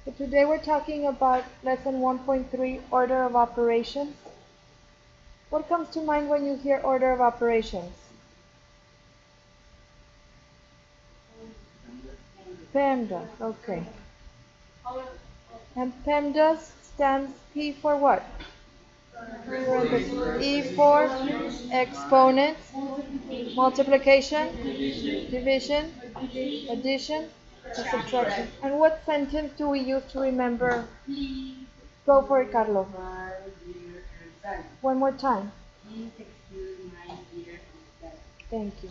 So today we're talking about lesson 1.3, order of operations. What comes to mind when you hear order of operations? PEMDAS, okay. And PEMDAS stands P for what? Parentheses. E for exponent, multiplication, division, addition, and subtraction. And what sentence do we use to remember? Go for it, Carlos. One more time. Thank you.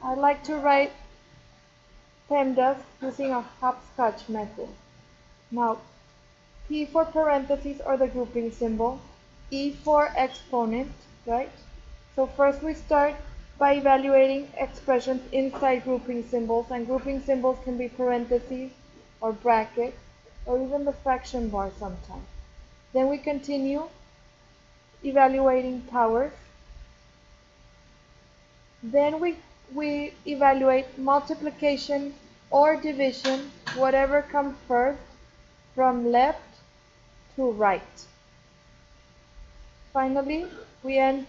I like to write PEMDAS using a Hopscotch method. Now, P for parentheses or the grouping symbol, E for exponent, right? So first we start by evaluating expressions inside grouping symbols, and grouping symbols can be parentheses or brackets or even the fraction bar sometimes. Then we continue evaluating powers. Then we evaluate multiplication or division, whatever comes first, from left to right. Finally, we end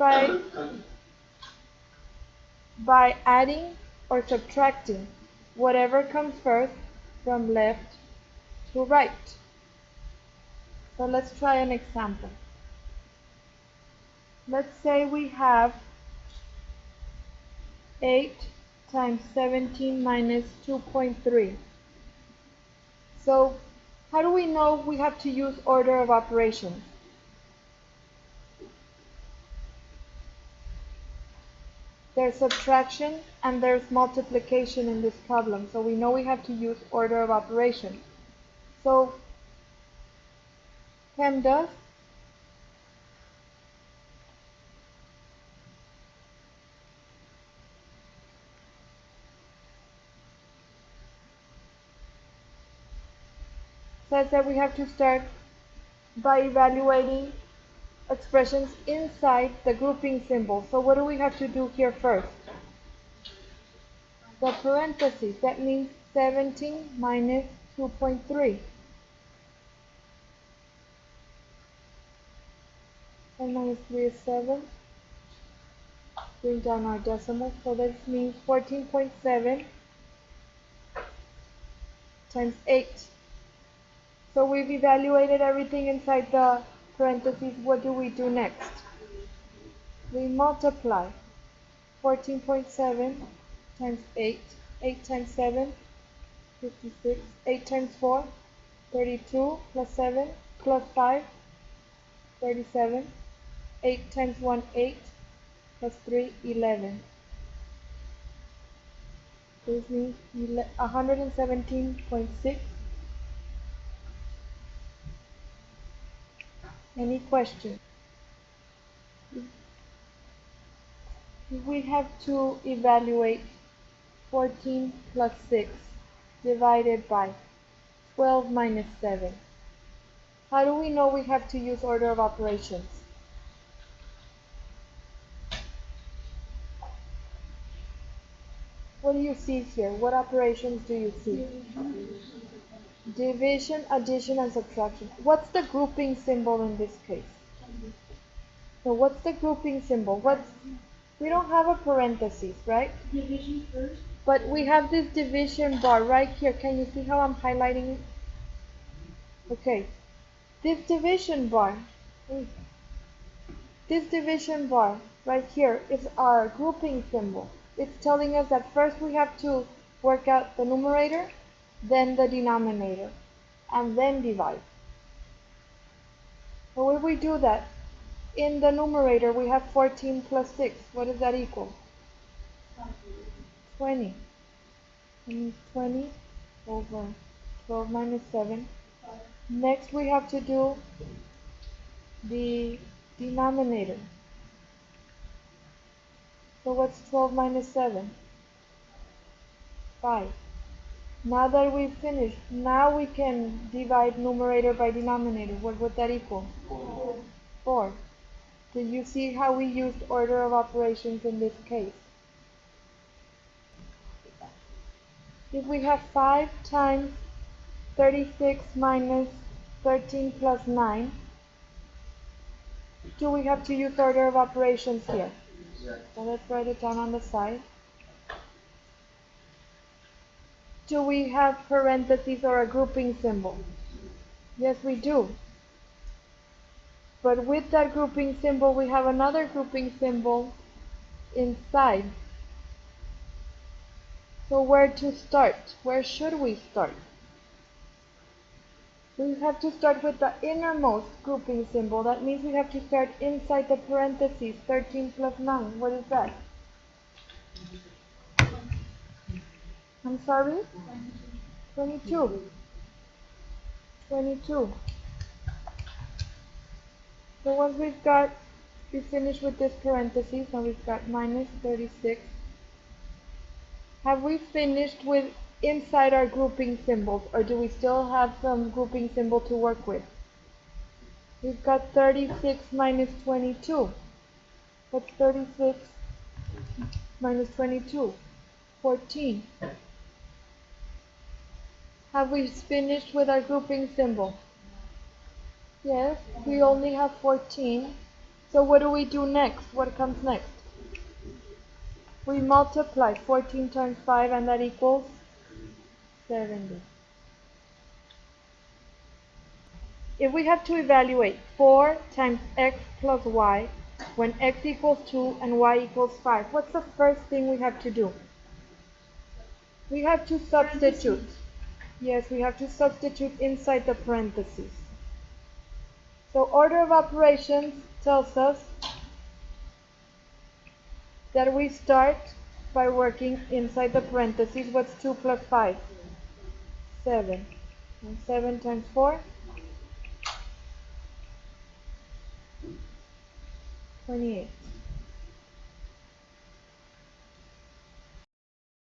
by adding or subtracting whatever comes first from left to right. So let's try an example. Let's say we have 8 times 17 minus 2.3. So how do we know we have to use order of operations? There's subtraction and there's multiplication in this problem, so we know we have to use order of operations. So PEMDAS says that we have to start by evaluating expressions inside the grouping symbol. So what do we have to do here first? The parentheses, that means 17 minus 2.3. 10 minus 3 is 7. Bring down our decimal, so this means 14.7 times 8. So we've evaluated everything inside the parentheses. What do we do next? We multiply 14.7 times 8. 8 times 7, 56. 8 times 4, 32, plus 7, plus 5, 37. 8 times 1, 8, plus 3, 11. This means 117.6. Any question? We have to evaluate 14 plus 6 divided by 12 minus 7. How do we know we have to use order of operations? What do you see here? What operations do you see? Division, addition, and subtraction. What's the grouping symbol in this case? So what's the grouping symbol? We don't have a parenthesis, right? Division first. But we have this division bar right here. Can you see how I'm highlighting it? Okay. This division bar right here is our grouping symbol. It's telling us that first we have to work out the numerator, then the denominator, and then divide. So if we do that, in the numerator we have 14 plus 6. What does that equal? 20. That means 20 over 12 minus 7. Next we have to do the denominator. So what's 12 minus 7? 5. Now that we've finished, now we can divide numerator by denominator. What would that equal? 4. Did you see how we used order of operations in this case? If we have 5 times 36 minus 13 plus 9. Do we have to use order of operations here? So let's write it down on the side. Do we have parentheses or a grouping symbol? Yes, we do. But with that grouping symbol, we have another grouping symbol inside. So where to start? Where should we start? We have to start with the innermost grouping symbol. That means we have to start inside the parentheses. 13 plus 9. What is that? I'm sorry? 22. 22. So once we finish with this parentheses, now we've got minus 36. Have we finished with inside our grouping symbols, or do we still have some grouping symbol to work with? We've got 36 minus 22. What's 36 minus 22? 14. Have we finished with our grouping symbol? Yes, we only have 14. So what do we do next? What comes next? We multiply 14 times 5, and that equals 70. If we have to evaluate 4 times x plus y when x equals 2 and y equals 5, what's the first thing we have to do? We have to substitute. Yes, we have to substitute inside the parentheses. So order of operations tells us that we start by working inside the parentheses. What's 2 plus 5? 7. And 7 times 4? 28.